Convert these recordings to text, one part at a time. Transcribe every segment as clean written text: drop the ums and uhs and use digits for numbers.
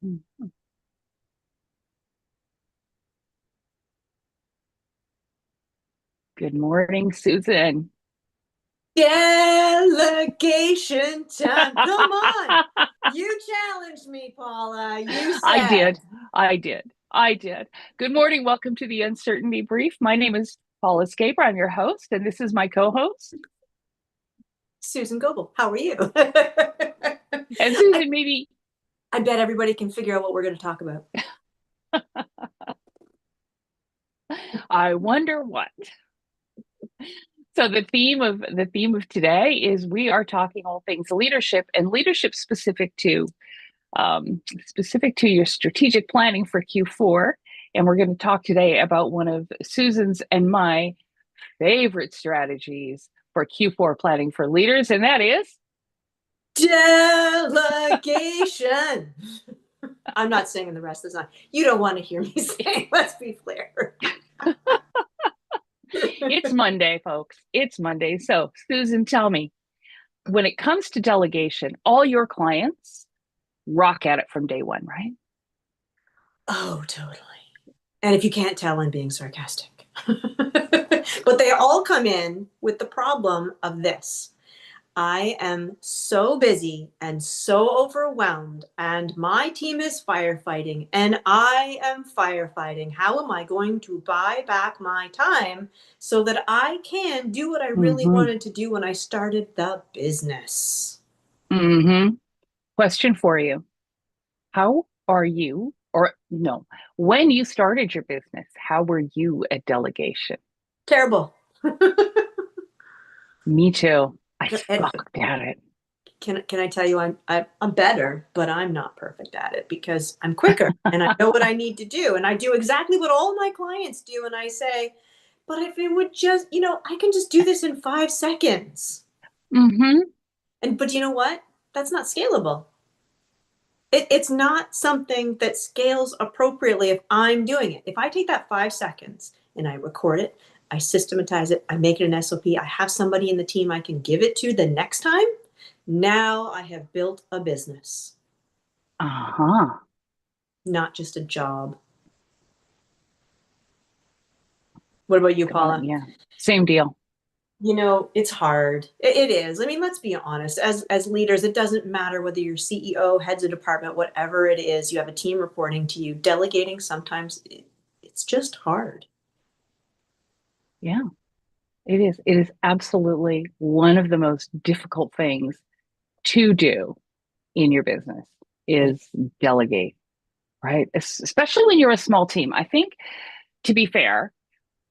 Mhm. Good morning, Susan. Delegation time. Come on. You challenged me, Paula. You I said, did. I did. I did. Good morning. Welcome to the Uncertainty Brief. My name is Paula Scaper. I'm your host, and this is my co-host. Susan Goebel, how are you? And I, Susan, maybe I bet everybody can figure out what we're going to talk about. I wonder what. So the theme of today is we are talking all things leadership and leadership specific to your strategic planning for Q4. And we're going to talk today about one of Susan's and my favorite strategies for Q4 planning for leaders, and that is Delegation. I'm not singing the rest of the song. You don't want to hear me sing. Let's be clear. it's Monday, folks. It's Monday. So, Susan, tell me, when it comes to delegation, all your clients rock at it from day one, right? Oh, totally. And if you can't tell, I'm being sarcastic. But they all come in with the problem of this. I am so busy and so overwhelmed, and my team is firefighting, and I am firefighting. How am I going to buy back my time so that I can do what I really Mm-hmm. wanted to do when I started the business? Mm-hmm. Question for you. How are you, or no, when you started your business, how were you at delegation? Terrible. Me too. I And sucked at it. can I tell you I'm better, but I'm not perfect at it because I'm quicker and I know what I need to do and I do exactly what all my clients do and I say, but if it would just, I can just do this in 5 seconds. Mm-hmm. And but you know what? That's not scalable. It's not something that scales appropriately if I'm doing it. If I take that 5 seconds and I record it, I systematize it, I make it an SOP, I have somebody in the team I can give it to the next time. Now I have built a business, Uh-huh. not just a job. What about you, Come on, Paula? yeah. Same deal. It's hard. It is. I mean, let's be honest. As leaders, it doesn't matter whether you're CEO, heads of department, whatever it is, you have a team reporting to you. Delegating sometimes it's just hard. Yeah. It is. It is absolutely one of the most difficult things to do in your business is delegate, right? Especially when you're a small team. I think, to be fair,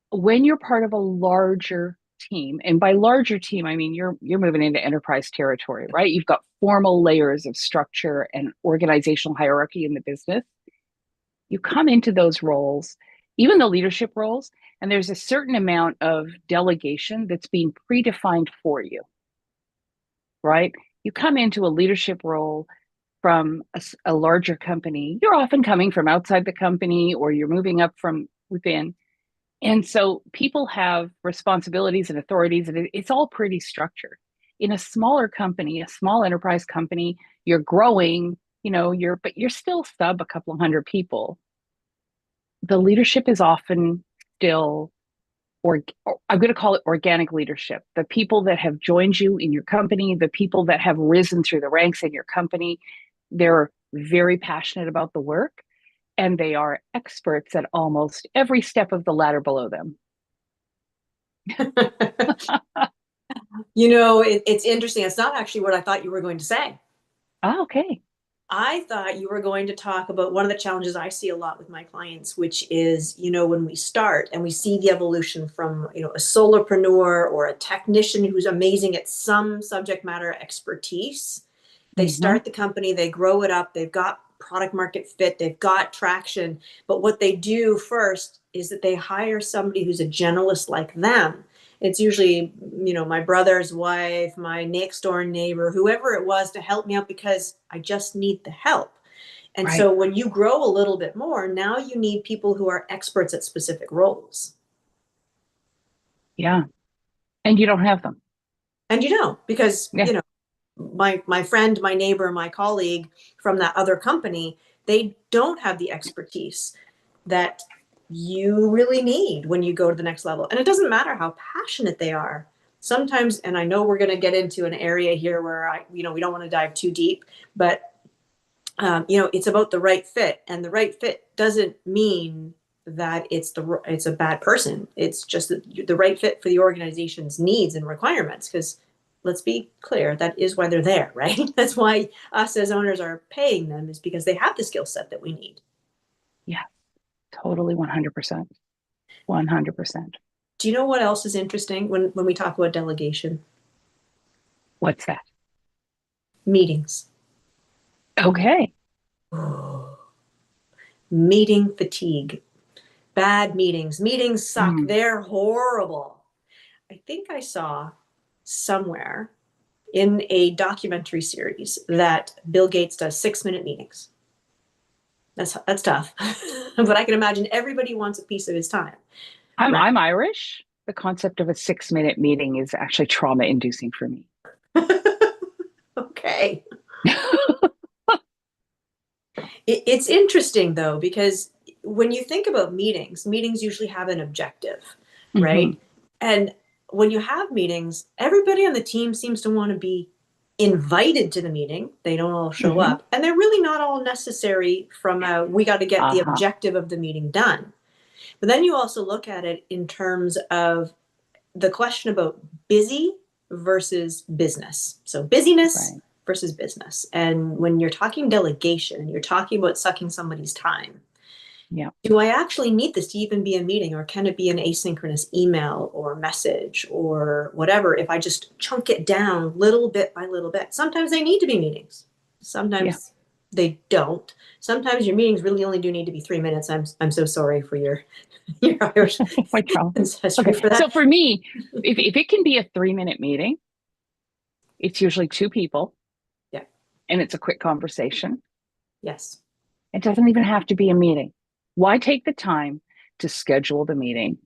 when you're part of a larger team, and by larger team, I mean you're moving into enterprise territory, right? You've got formal layers of structure and organizational hierarchy in the business. You come into those roles, even the leadership roles, and there's a certain amount of delegation that's being predefined for you, right? You come into a leadership role from a larger company, you're often coming from outside the company or you're moving up from within. And so people have responsibilities and authorities, and it's all pretty structured. In a smaller company, a small enterprise company, you're growing, but you're still sub a couple of hundred people. The leadership is often still, or I'm going to call it organic leadership. The people that have joined you in your company, the people that have risen through the ranks in your company, they're very passionate about the work and they are experts at almost every step of the ladder below them. It's interesting. It's not actually what I thought you were going to say. Ah, okay. I thought you were going to talk about one of the challenges I see a lot with my clients, which is, when we start and we see the evolution from, a solopreneur or a technician who's amazing at some subject matter expertise. They Mm-hmm. start the company, they grow it up, they've got product market fit, they've got traction. But what they do first is that they hire somebody who's a generalist like them. It's usually, my brother's wife, my next door neighbor, whoever it was to help me out because I just need the help. And Right. so when you grow a little bit more, now you need people who are experts at specific roles. Yeah. And you don't have them. And because, Yeah. my friend, my neighbor, my colleague from that other company, They don't have the expertise that you really need when you go to the next level. And it doesn't matter how passionate they are. Sometimes, and I know we're going to get into an area here where we don't want to dive too deep, but it's about the right fit, and the right fit doesn't mean that it's a bad person. It's just the right fit for the organization's needs and requirements. Because let's be clear, that is why they're there, right? That's why us as owners are paying them, is because they have the skill set that we need. Yeah, totally 100%. 100%. Do you know what else is interesting when we talk about delegation? What's that? Meetings. Okay. Meeting fatigue. Bad meetings. Meetings suck. Mm. They're horrible. I think I saw somewhere in a documentary series that Bill Gates does 6-minute meetings. That's tough. But I can imagine everybody wants a piece of his time. Right? I'm Irish. The concept of a 6-minute meeting is actually trauma inducing for me. Okay. It's interesting though, because when you think about meetings usually have an objective, Mm-hmm. right? And when you have meetings, everybody on the team seems to want to be invited to the meeting. They don't all show Mm-hmm. up, and they're really not all necessary from we got to get the Uh-huh. objective of the meeting done. But then you also look at it in terms of the question about busy versus business. So busyness Right. versus business. And when you're talking delegation, you're talking about sucking somebody's time. Yeah. Do I actually need this to even be a meeting, or can it be an asynchronous email or message or whatever if I just chunk it down little bit by little bit? Sometimes they need to be meetings. Yeah. Sometimes they don't. Sometimes your meetings really only do need to be 3 minutes. I'm so sorry for your your Irish My trauma. ancestry Okay. for that. So for me, if it can be a 3-minute meeting, it's usually two people Yeah. and it's a quick conversation. Yes. It doesn't even have to be a meeting. Why take the time to schedule the meeting,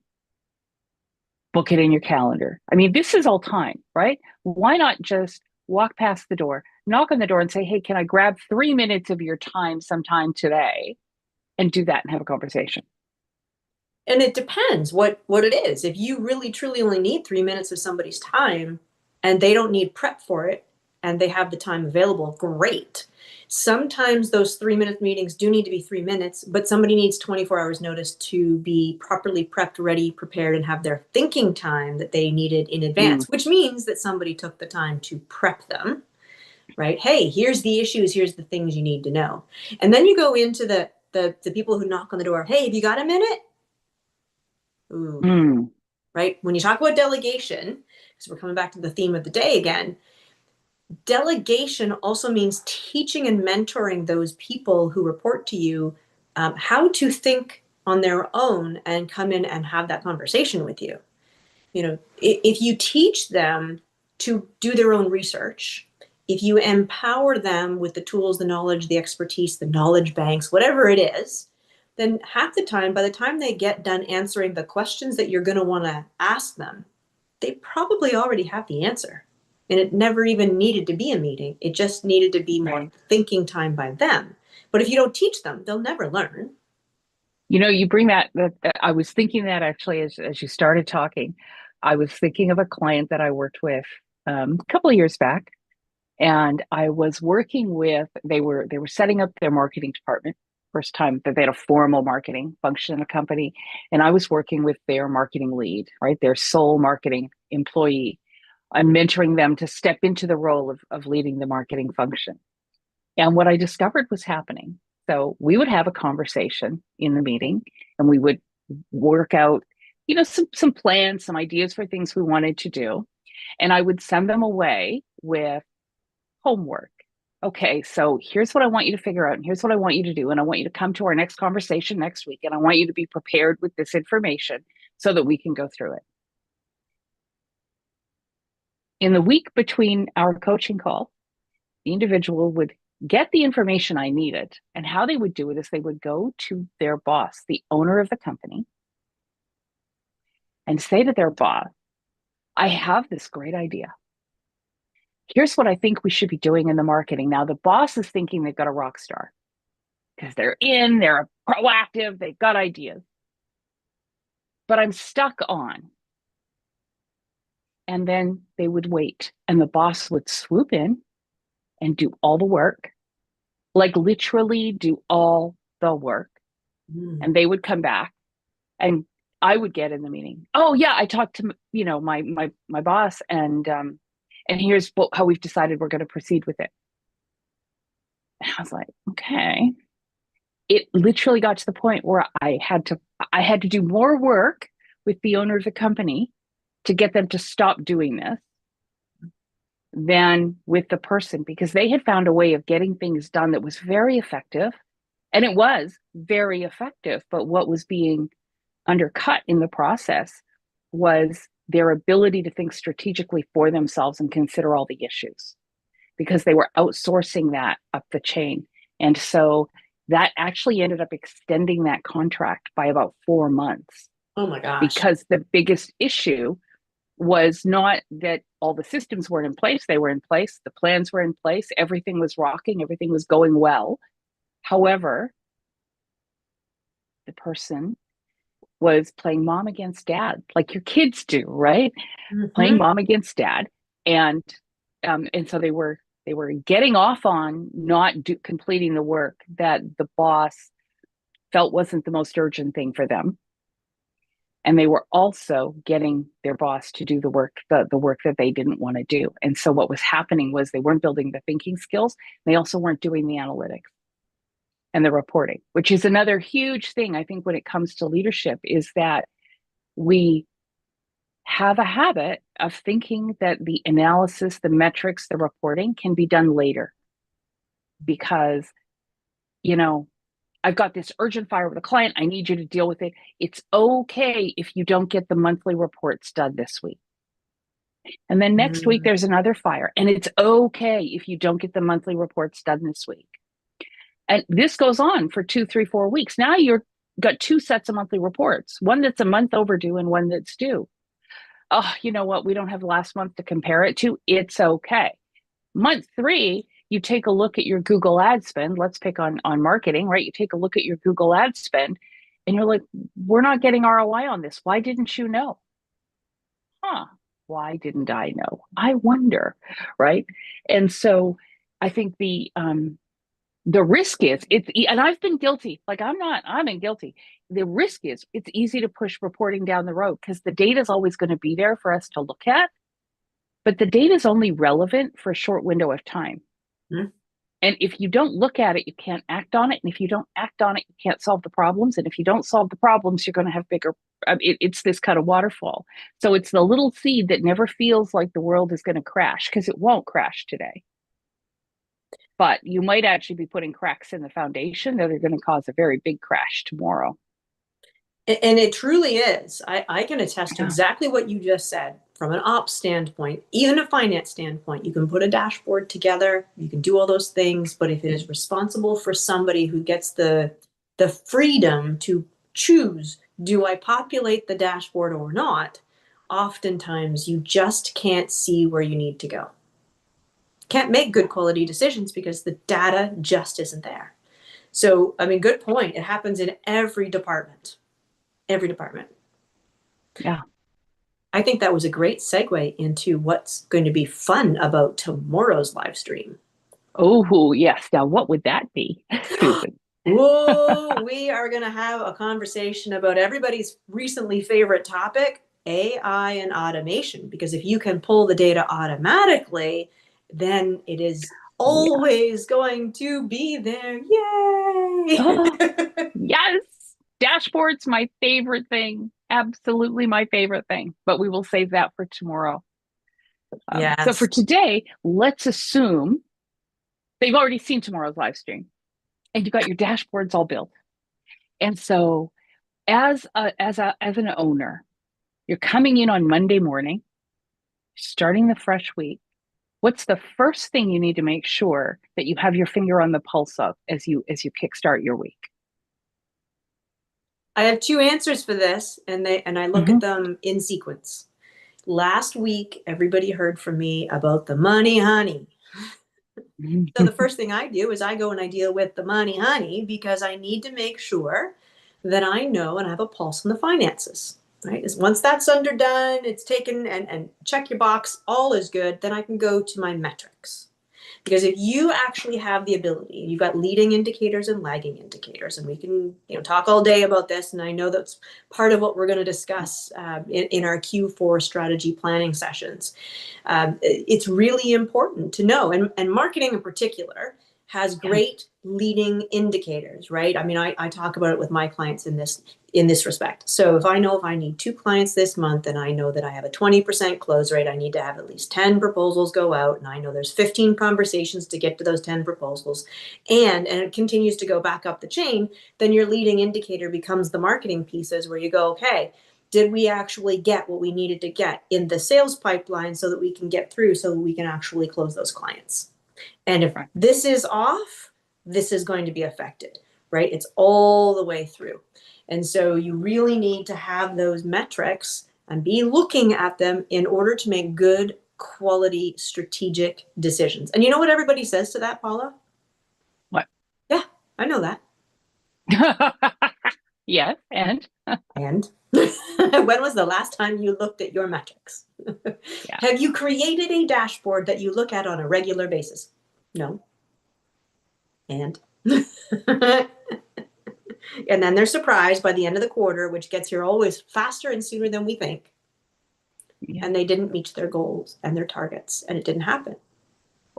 book it in your calendar? I mean, this is all time, right? Why not just walk past the door, knock on the door and say, hey, can I grab 3 minutes of your time sometime today and do that and have a conversation? And it depends what it is. If you really truly only need 3 minutes of somebody's time and they don't need prep for it and they have the time available, great. Sometimes those 3-minute meetings do need to be 3 minutes, but somebody needs 24 hours notice to be properly prepped, ready, prepared, and have their thinking time that they needed in Mm, advance, which means that somebody took the time to prep them, right? Hey, here's the issues, here's the things you need to know. And then you go into the people who knock on the door. Hey, have you got a minute? Ooh, mm, right? When you talk about delegation, because we're coming back to the theme of the day again, delegation also means teaching and mentoring those people who report to you how to think on their own and come in and have that conversation with you. If you teach them to do their own research, if you empower them with the tools, the knowledge, the expertise, the knowledge banks, whatever it is, then half the time, by the time they get done answering the questions that you're going to want to ask them, they probably already have the answer. And it never even needed to be a meeting. It just needed to be more right. thinking time by them. But if you don't teach them, they'll never learn. You bring that I was thinking that actually as you started talking, I was thinking of a client that I worked with a couple of years back, and I was working with they were setting up their marketing department, first time that they had a formal marketing function in a company, and I was working with their marketing lead, right, their sole marketing employee. I'm mentoring them to step into the role of leading the marketing function. And what I discovered was happening. So we would have a conversation in the meeting and we would work out, some plans, some ideas for things we wanted to do. And I would send them away with homework. Okay, so here's what I want you to figure out, and here's what I want you to do. And I want you to come to our next conversation next week. And I want you to be prepared with this information so that we can go through it. In the week between our coaching call, the individual would get the information I needed. And how they would do it is they would go to their boss, the owner of the company, and say to their boss, I have this great idea. Here's what I think we should be doing in the marketing. Now, the boss is thinking they've got a rock star because they're proactive, they've got ideas. But I'm stuck on. And then they would wait, and the boss would swoop in and do all the work, like literally do all the work. Mm. And they would come back, and I would get in the meeting. Oh yeah, I talked to my boss, and here's how we've decided we're going to proceed with it. And I was like, okay. It literally got to the point where I had to do more work with the owner of the company to get them to stop doing this than with the person, because they had found a way of getting things done that was very effective. And it was very effective. But what was being undercut in the process was their ability to think strategically for themselves and consider all the issues, because they were outsourcing that up the chain. And so that actually ended up extending that contract by about 4 months, Oh my gosh. because the biggest issue was not that all the systems weren't in place. They were in place. The plans were in place. Everything was rocking. Everything was going well. However, the person was playing mom against dad, like your kids do, right? Playing Mm-hmm. mom against dad. And so they were getting off on not completing the work that the boss felt wasn't the most urgent thing for them. And they were also getting their boss to do the work that they didn't want to do. And so what was happening was they weren't building the thinking skills. They also weren't doing the analytics and the reporting, which is another huge thing, I think, when it comes to leadership, is that we have a habit of thinking that the analysis, the metrics, the reporting can be done later, because, you know, I've got this urgent fire with a client. I need you to deal with it. It's okay if you don't get the monthly reports done this week. And then next week, Mm. there's another fire. And it's okay if you don't get the monthly reports done this week. And this goes on for 2, 3, 4 weeks. Now you're got two sets of monthly reports, one that's a month overdue and one that's due. Oh, you know what? We don't have last month to compare it to. It's okay. Month 3, you take a look at your Google ad spend. Let's pick on marketing, right? You take a look at your Google ad spend and you're like, we're not getting ROI on this. Why didn't you know? Huh. Why didn't I know? I wonder, right? And so I think the risk is it's, and I've been guilty. Like I'm in guilty. The risk is it's easy to push reporting down the road because the data is always going to be there for us to look at, but the data is only relevant for a short window of time. Mm. And if you don't look at it, you can't act on it. And if you don't act on it, you can't solve the problems. And if you don't solve the problems, you're going to have bigger. It's this kind of waterfall. So it's the little seed that never feels like the world is going to crash, because it won't crash today. But you might actually be putting cracks in the foundation that are going to cause a very big crash tomorrow. And it truly is. I can attest to Yeah. exactly what you just said from an ops standpoint, even a finance standpoint. You can put a dashboard together, you can do all those things, but if it is responsible for somebody who gets the freedom to choose, do I populate the dashboard or not? Oftentimes you just can't see where you need to go. Can't make good quality decisions because the data just isn't there. So, I mean, good point. It happens in every department. Every department. Yeah. I think that was a great segue into what's going to be fun about tomorrow's live stream. Oh, yes. Now, what would that be, Susan? Whoa, we are going to have a conversation about everybody's recently favorite topic, AI and automation. Because if you can pull the data automatically, then it is Oh, yeah. always going to be there. Yay! Oh, yes. Dashboard's my favorite thing. Absolutely my favorite thing. But we will save that for tomorrow. So for Yes. today, let's assume they've already seen tomorrow's live stream and you've got your dashboards all built. And so as an owner, you're coming in on Monday morning, starting the fresh week. What's the first thing you need to make sure that you have your finger on the pulse of as you kickstart your week? I have two answers for this, and I look Mm-hmm. at them in sequence. Last week, everybody heard from me about the money honey. So the first thing I do is I go and I deal with the money honey because I need to make sure that I know and I have a pulse on the finances. Right. Is once that's underdone, it's taken and check your box, all is good, then I can go to my metrics. Because if you actually have the ability, you've got leading indicators and lagging indicators, and we can talk all day about this. And I know that's part of what we're going to discuss in our Q4 strategy planning sessions. It's really important to know, and marketing in particular has Yeah. great leading indicators, right? I mean, I talk about it with my clients in this respect. So if I need 2 clients this month and I know that I have a 20% close rate, I need to have at least 10 proposals go out, and I know there's 15 conversations to get to those 10 proposals, and it continues to go back up the chain, then your leading indicator becomes the marketing pieces where you go, okay, did we actually get what we needed to get in the sales pipeline so that we can get through, so that we can actually close those clients? And if Right. this is off, this is going to be affected, right? It's all the way through. And so you really need to have those metrics and be looking at them in order to make good quality strategic decisions. And you know what everybody says to that, Paula? What? Yeah, I know that. Yes, and And when was the last time you looked at your metrics? yeah. Have you created a dashboard that you look at on a regular basis? No. And and then they're surprised by the end of the quarter, which gets here always faster and sooner than we think. Yeah. And they didn't meet their goals and their targets, and it didn't happen.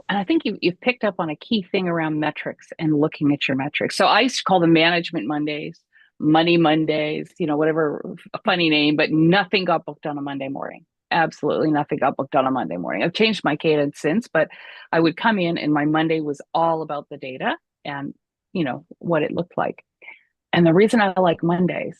And I think you've picked up on a key thing around metrics and looking at your metrics. So I used to call them management Mondays, money Mondays, whatever, a funny name, but nothing got booked on a Monday morning. Absolutely nothing got booked on a Monday morning. I've changed my cadence since, but I would come in and my Monday was all about the data and, what it looked like. And the reason I like Mondays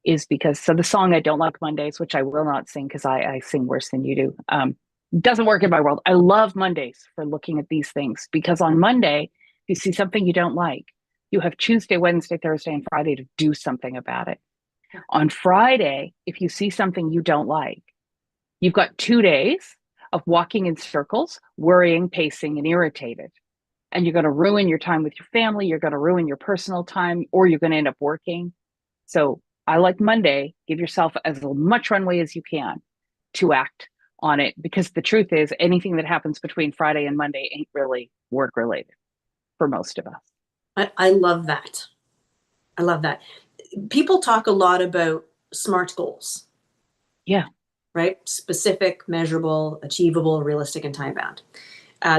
is because, so the song I don't like Mondays, which I will not sing because I sing worse than you do, doesn't work in my world. I love Mondays for looking at these things because on Monday, if you see something you don't like, you have Tuesday, Wednesday, Thursday, and Friday to do something about it. On Friday, if you see something you don't like, you've got 2 days of walking in circles, worrying, pacing, and irritated. And you're going to ruin your time with your family. You're going to ruin your personal time, or you're going to end up working. So I like Monday, give yourself as much runway as you can to act on it, because the truth is anything that happens between Friday and Monday ain't really work related for most of us. I love that. I love that. People talk a lot about SMART goals, Yeah. right? Specific, measurable, achievable, realistic, and time bound.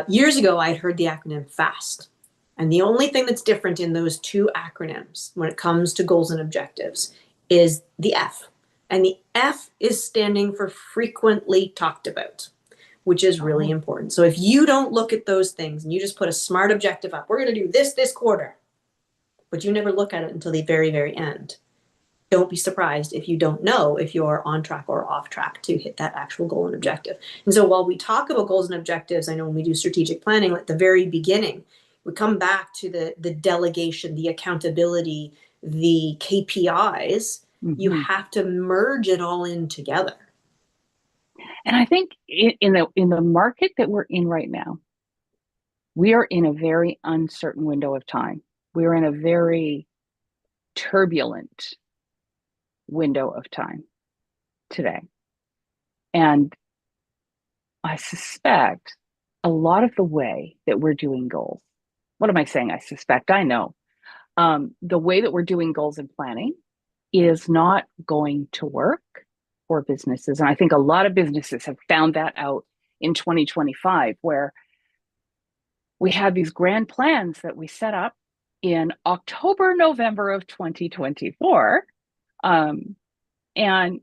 Years ago, I had heard the acronym FAST. And the only thing that's different in those two acronyms when it comes to goals and objectives is the F. And the F is standing for frequently talked about, which is really Oh, important. So if you don't look at those things and you just put a SMART objective up, we're going to do this quarter, but you never look at it until the very, very end. Don't be surprised if you don't know if you're on track or off track to hit that actual goal and objective. And so while we talk about goals and objectives, I know when we do strategic planning at the very beginning, we come back to the delegation, the accountability, the KPIs. You mm-hmm. have to merge it all in together. And I think in the market that we're in right now, we are in a very uncertain window of time. We are in a very turbulent window of time today. And I suspect a lot of the way that we're doing goals, what am I saying? I suspect, I know. The way that we're doing goals and planning is not going to work for businesses. And I think a lot of businesses have found that out in 2025, where we had these grand plans that we set up in October, November of 2024. And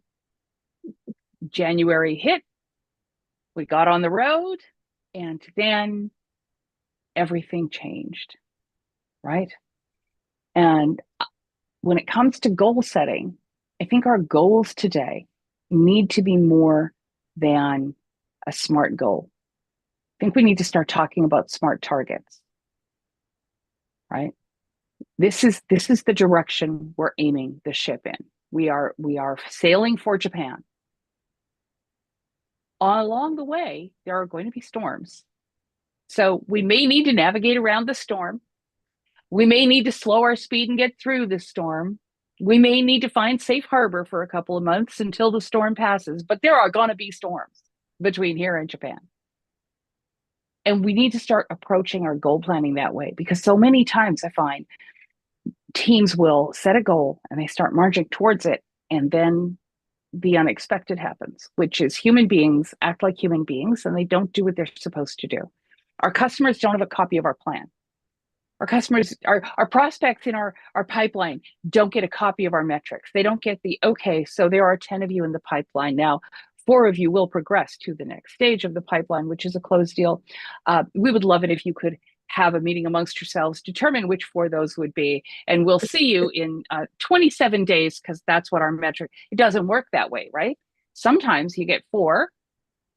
January hit, we got on the road, and then everything changed, right? And when it comes to goal setting, I think our goals today need to be more than a SMART goal. I think we need to start talking about SMART targets, right? This is the direction we're aiming the ship in. We are sailing for Japan. Along the way, there are going to be storms. So we may need to navigate around the storm. We may need to slow our speed and get through the storm. We may need to find safe harbor for a couple of months until the storm passes, but there are going to be storms between here and Japan. And we need to start approaching our goal planning that way, because so many times I find teams will set a goal and they start marching towards it, and then the unexpected happens, which is human beings act like human beings and they don't do what they're supposed to do. Our customers don't have a copy of our plan. Our customers, our prospects in our pipeline don't get a copy of our metrics. They don't get the, okay, so there are 10 of you in the pipeline. Now, 4 of you will progress to the next stage of the pipeline, which is a closed deal. We would love it if you could have a meeting amongst yourselves, determine which 4 those would be, and we'll see you in 27 days, because that's what our metric, it doesn't work that way, right? Sometimes you get 4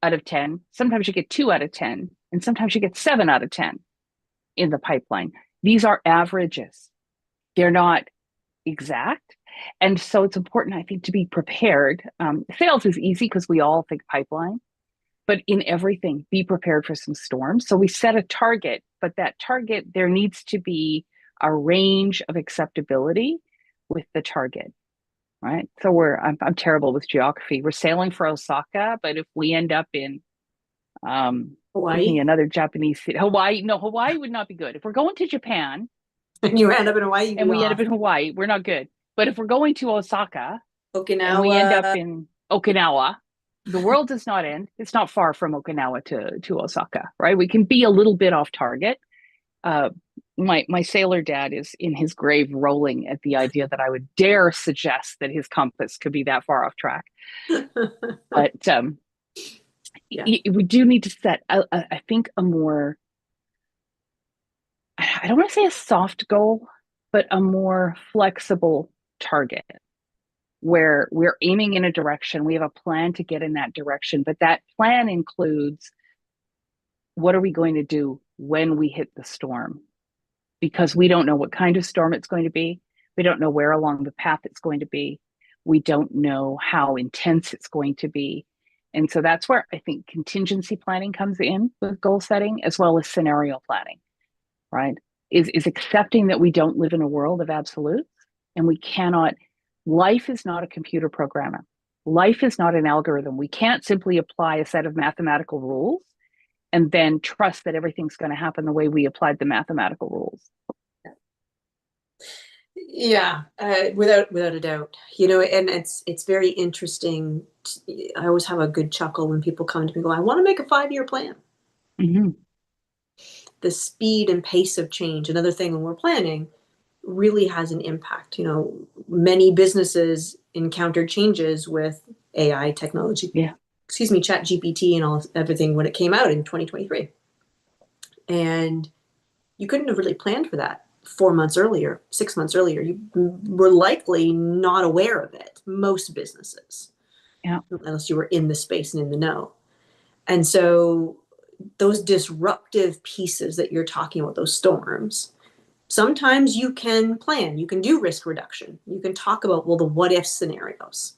out of 10, sometimes you get 2 out of 10, and sometimes you get 7 out of 10 in the pipeline. These are averages. They're not exact. And so it's important, I think, to be prepared. Sales is easy because we all think pipeline, but in everything, be prepared for some storms. So we set a target, but that target, there needs to be a range of acceptability with the target, right? So I'm terrible with geography. We're sailing for Osaka, but if we end up in, give me Hawaii. another Japanese city, Hawaii. No, Hawaii would not be good. If we're going to Japan And you end up in Hawaii, you'd and be we end up off. in Hawaii, we're not good. But if we're going to Osaka and we end up Okinawa. in Okinawa, the world does not end. It's not far from Okinawa to Osaka, right? We can be a little bit off target. Uh, my sailor dad is in his grave rolling at the idea that I would dare suggest that his compass could be that far off track. But Yeah. we do need to set, I think, a more, I don't want to say a soft goal, but a more flexible target where we're aiming in a direction. We have a plan to get in that direction, but that plan includes, what are we going to do when we hit the storm? Because we don't know what kind of storm it's going to be. We don't know where along the path it's going to be. We don't know how intense it's going to be. And so that's where I think contingency planning comes in with goal setting, as well as scenario planning, right? Is accepting that we don't live in a world of absolutes, and we cannot, life is not a computer programmer. Life is not an algorithm. We can't simply apply a set of mathematical rules and then trust that everything's going to happen the way we applied the mathematical rules. Yeah, without a doubt. And it's very interesting. I always have a good chuckle when people come to me and go, I want to make a 5-year plan. Mm-hmm. The speed and pace of change, another thing when we're planning, really has an impact. Many businesses encountered changes with AI technology. Yeah. Excuse me, Chat GPT and everything when it came out in 2023. And you couldn't have really planned for that 4 months earlier, 6 months earlier. You were likely not aware of it, most businesses. Yeah. Unless you were in the space and in the know. And so those disruptive pieces that you're talking about, those storms, sometimes you can plan, you can do risk reduction. You can talk about, well, the what if scenarios.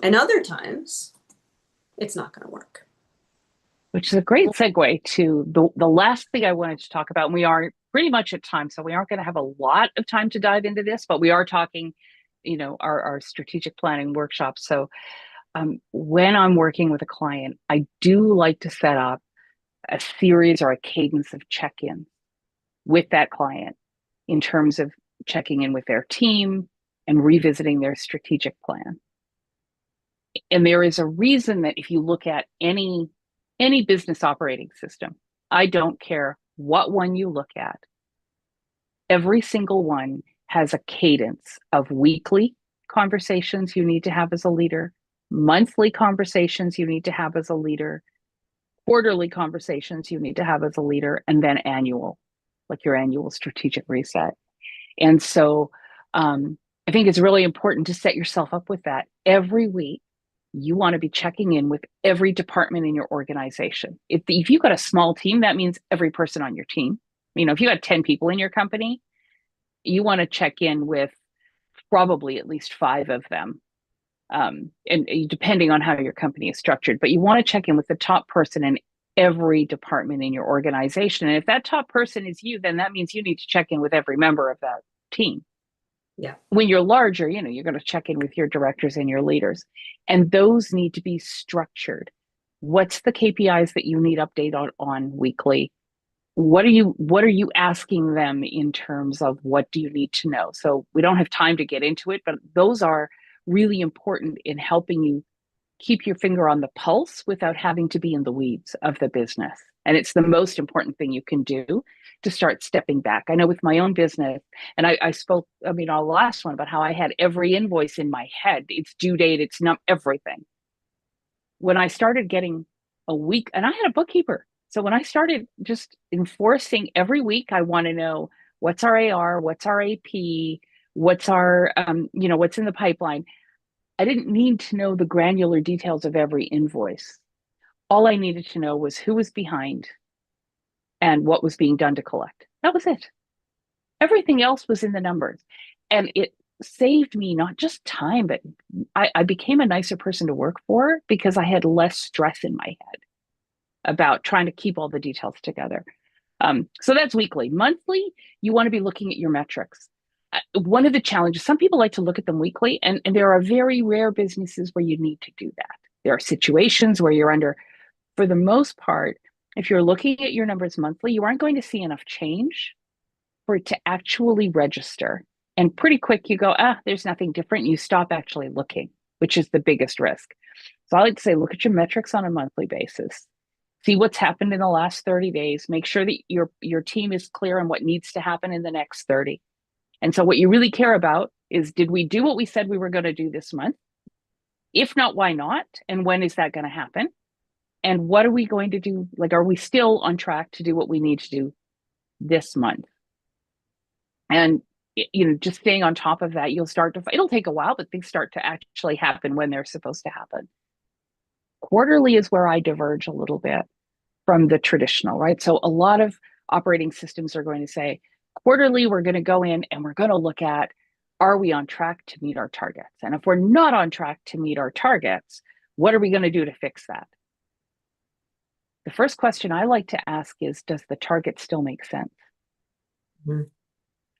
And other times, it's not going to work. Which is a great segue to the last thing I wanted to talk about. And we are pretty much at time, so we aren't going to have a lot of time to dive into this, but we are talking, our strategic planning workshops. So when I'm working with a client, I do like to set up a series or a cadence of check-ins with that client in terms of checking in with their team and revisiting their strategic plan. And there is a reason that if you look at any business operating system, I don't care what one you look at, every single one has a cadence of weekly conversations you need to have as a leader, monthly conversations you need to have as a leader, quarterly conversations you need to have as a leader, and then annual, like your annual strategic reset. And so I think it's really important to set yourself up with that. Every week, you want to be checking in with every department in your organization. If you've got a small team, that means every person on your team. If you got 10 people in your company, you want to check in with probably at least 5 of them. And depending on how your company is structured, but you want to check in with the top person in every department in your organization. And if that top person is you, then that means you need to check in with every member of that team. Yeah. When you're larger, you're going to check in with your directors and your leaders, and those need to be structured. What's the KPIs that you need update on weekly? What are you asking them in terms of what do you need to know? So we don't have time to get into it, but those are really important in helping you keep your finger on the pulse without having to be in the weeds of the business. And it's the most important thing you can do to start stepping back. I know with my own business, and I spoke, on the last one about how I had every invoice in my head, its due date, it's not everything. When I started getting a week, and I had a bookkeeper. So when I started just enforcing every week, I want to know what's our AR, what's our AP, what's our, what's in the pipeline. I didn't need to know the granular details of every invoice. All I needed to know was who was behind and what was being done to collect. That was it. Everything else was in the numbers. And it saved me not just time, but I became a nicer person to work for because I had less stress in my head about trying to keep all the details together. So that's weekly. Monthly, you want to be looking at your metrics. One of the challenges, some people like to look at them weekly, and there are very rare businesses where you need to do that. There are situations where you're under, for the most part, if you're looking at your numbers monthly, you aren't going to see enough change for it to actually register. And pretty quick, you go, there's nothing different. You stop actually looking, which is the biggest risk. So I like to say, look at your metrics on a monthly basis. See what's happened in the last 30 days. Make sure that your team is clear on what needs to happen in the next 30. And so what you really care about is, did we do what we said we were going to do this month? If not, why not? And when is that going to happen? And what are we going to do? Like, are we still on track to do what we need to do this month? And, just staying on top of that, it'll take a while, but things start to actually happen when they're supposed to happen. Quarterly is where I diverge a little bit from the traditional, right? So a lot of operating systems are going to say, quarterly, we're going to go in and we're going to look at, are we on track to meet our targets? And if we're not on track to meet our targets, what are we going to do to fix that? The first question I like to ask is, does the target still make sense? Mm-hmm.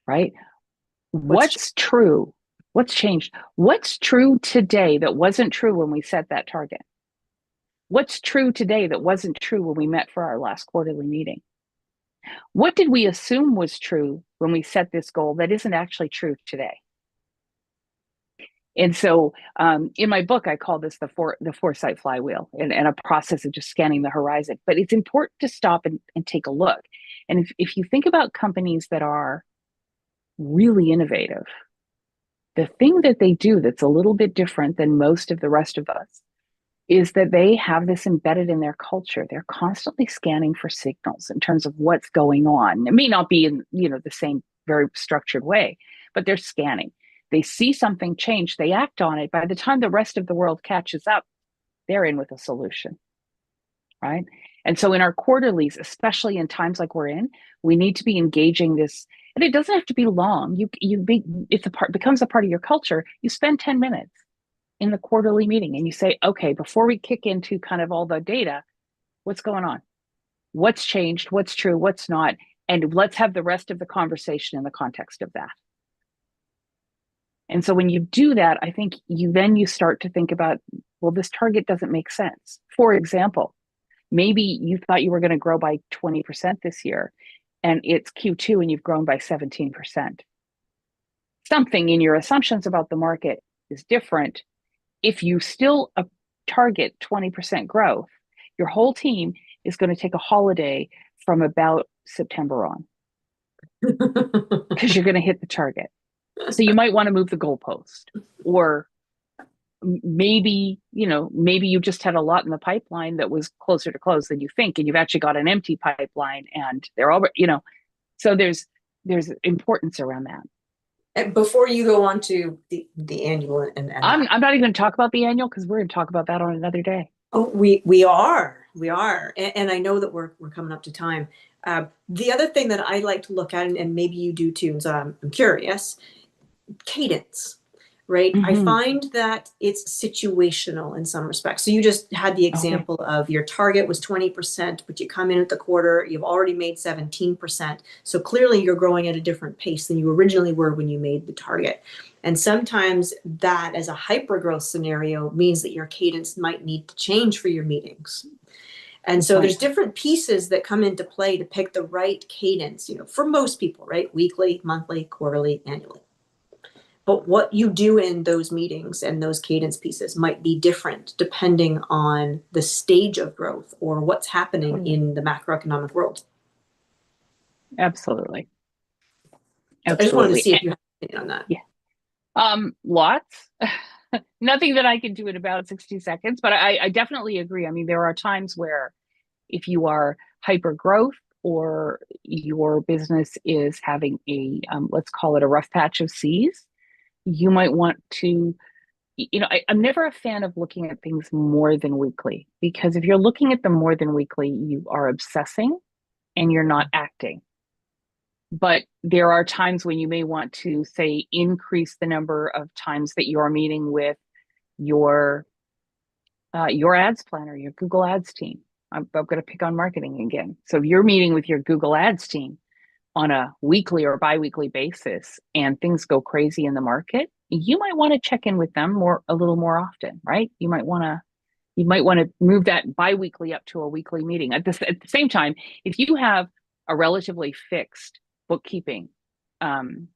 Right? What's true? What's changed? What's true today that wasn't true when we set that target? What's true today that wasn't true when we met for our last quarterly meeting? What did we assume was true when we set this goal that isn't actually true today? And so in my book, I call this the foresight flywheel, and a process of just scanning the horizon. But it's important to stop and take a look. And if you think about companies that are really innovative, the thing that they do that's a little bit different than most of the rest of us is that they have this embedded in their culture. They're constantly scanning for signals in terms of what's going on. It may not be in, the same very structured way, but they're scanning. They see something change, they act on it. By the time the rest of the world catches up, they're in with a solution, right? And so in our quarterlies, especially in times like we're in, we need to be engaging this. And it doesn't have to be long. Becomes a part of your culture. You spend 10 minutes in the quarterly meeting and you say, okay, before we kick into kind of all the data, what's going on? What's changed? What's true? What's not? And let's have the rest of the conversation in the context of that. And so when you do that, I think you start to think about, well, this target doesn't make sense. For example, maybe you thought you were going to grow by 20% this year, and it's Q2 and you've grown by 17%. Something in your assumptions about the market is different. If you still target 20% growth, your whole team is going to take a holiday from about September on because you're going to hit the target. So you might want to move the goalpost, or maybe you just had a lot in the pipeline that was closer to close than you think, and you've actually got an empty pipeline and they're all, so there's importance around that. And before you go on to the annual and I'm not even going to talk about the annual because we're going to talk about that on another day. Oh, we are, and I know that we're coming up to time. The other thing that I like to look at, and maybe you do too, so I'm curious, cadence. right? I Hmm. find that it's situational in some respects. So you just had the Okay. example of your target was 20%, but you come in at the quarter, you've already made 17%. So clearly you're growing at a different pace than you originally were when you made the target. And sometimes that, as a hyper growth scenario, means that your cadence might need to change for your meetings. And Good so there's point. different pieces that come into play to pick the right cadence, for most people, right? Weekly, monthly, quarterly, annually. But what you do in those meetings and those cadence pieces might be different depending on the stage of growth or what's happening Totally. in the macroeconomic world. Absolutely. So I just wanted to Absolutely. see if you have an opinion on that. Yeah. Lots. Nothing that I can do in about 60 seconds, but I definitely agree. I mean, there are times where if you are hyper growth or your business is having let's call it a rough patch of seas, you might want to, I'm never a fan of looking at things more than weekly, because if you're looking at them more than weekly, you are obsessing and you're not acting. But there are times when you may want to, say, increase the number of times that you're meeting with your your ads planner, your Google Ads team. I'm going to pick on marketing again. So if you're meeting with your Google Ads team on a weekly or biweekly basis and things go crazy in the market, you might want to check in with them a little more often, right? You might want to move that biweekly up to a weekly meeting. At the same time, if you have a relatively fixed bookkeeping um,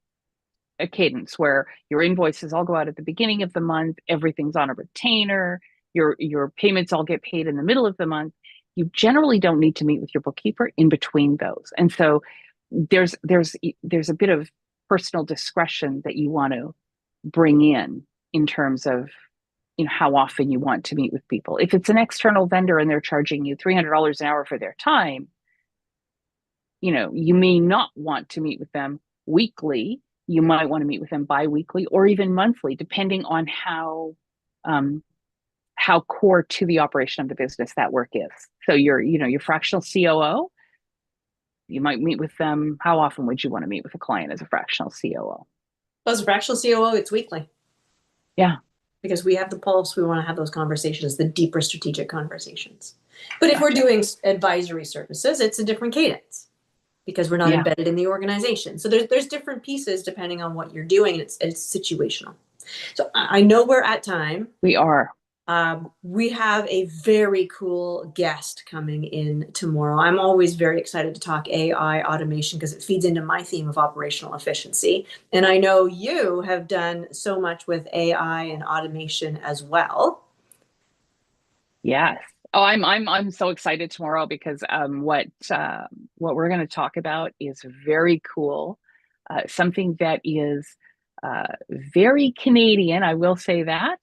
a cadence where your invoices all go out at the beginning of the month, everything's on a retainer, your payments all get paid in the middle of the month, you generally don't need to meet with your bookkeeper in between those. And so there's a bit of personal discretion that you want to bring in terms of how often you want to meet with people. If it's an external vendor and they're charging you $300 an hour for their time, you may not want to meet with them weekly. You might want to meet with them biweekly or even monthly, depending on how core to the operation of the business that work is. So your fractional COO, you might meet with them. How often would you want to meet with a client as a fractional COO? As a fractional COO, it's weekly Yeah, because we have the pulse. We want to have those conversations, the deeper strategic conversations. But if we're gotcha. doing advisory services, it's a different cadence because we're not Yeah, embedded in the organization. So there's different pieces depending on what you're doing. It's situational. So I know we're at time. we are. We have a very cool guest coming in tomorrow. I'm always very excited to talk AI automation because it feeds into my theme of operational efficiency. And I know you have done so much with AI and automation as well. Yes. Oh, I'm so excited tomorrow because what we're going to talk about is very cool, something that is very Canadian. I will say that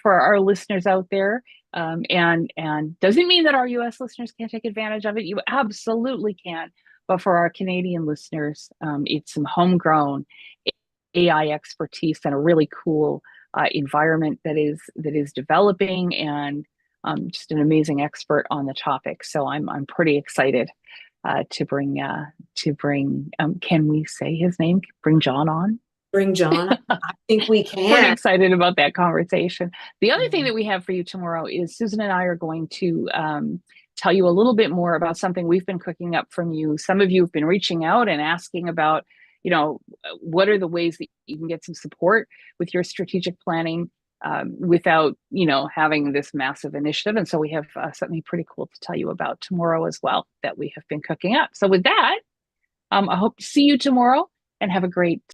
for our listeners out there, and doesn't mean that our U.S. listeners can't take advantage of it. You absolutely can. But for our Canadian listeners, it's some homegrown AI expertise and a really cool environment that is developing, and just an amazing expert on the topic. So I'm pretty excited to bring. Can we say his name? Bring John on. Bring John. I think we Pretty can. excited about that conversation. The other thing that we have for you tomorrow is Susan and I are going to tell you a little bit more about something we've been cooking up from you. Some of you have been reaching out and asking about, what are the ways that you can get some support with your strategic planning without, having this massive initiative. And so we have something pretty cool to tell you about tomorrow as well that we have been cooking up. So with that, I hope to see you tomorrow and have a great